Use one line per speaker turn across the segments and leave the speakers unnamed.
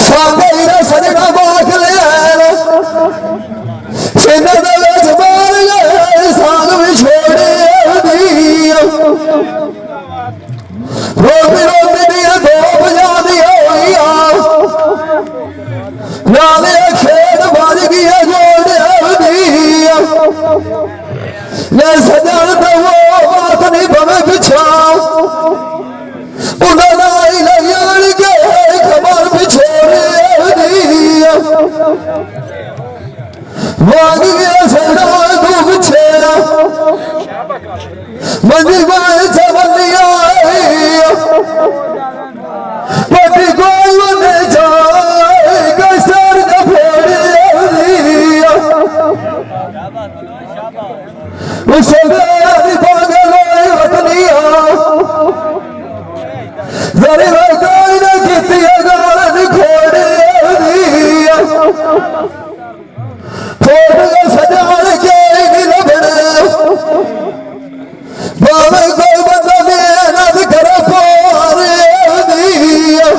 सागेरा सजना बाख ले सीने दे विच मार गए साग भी छोड़े दिया रोटी रोटी दिया दो बजादी नाले खेत बज गया जोड़े दिया मैं सजन तो वो बात नहीं बवे पिछा खबर पिछोड़े दिया भाग गया सजना तू पिछेड़ा मंजी बाई चवलिया पटी कोई ने जाए कसर का फोड़े दिया उसे मेरी पागल वतनिया जरे कोई ने किती गाल खोड़े दिया फोड़ सजान के लभड़े बाबे कोई बंदा मेहनत कर पारे दिया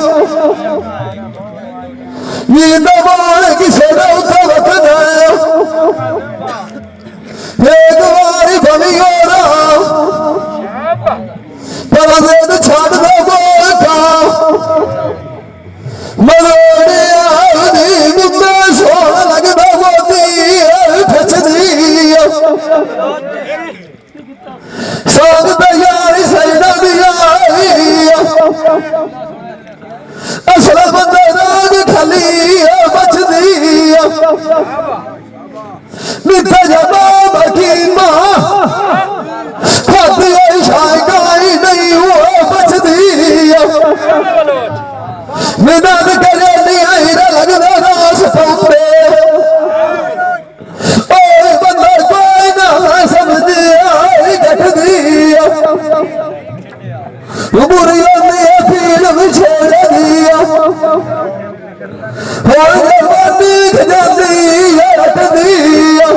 नींद मार किसे उठा वतन एक बारी बनी हो रहा पर छाड़ दो बोलता मरोड़े आदि मुझे सोना लगता मोती ठच दिया साग तैयारी सजना दिया असला बंदा राग खाली बच दिया मिठा जमा बाकी मां खाती शायकाई नहीं हुआ बच दिया मिनाद करे नहीं आई लगदा रास पापे ओए बंदा कोई ना समझ आई गट दिया बुरिया ने पीड़ में छोड़ दिया और जवानी जाती हट दिया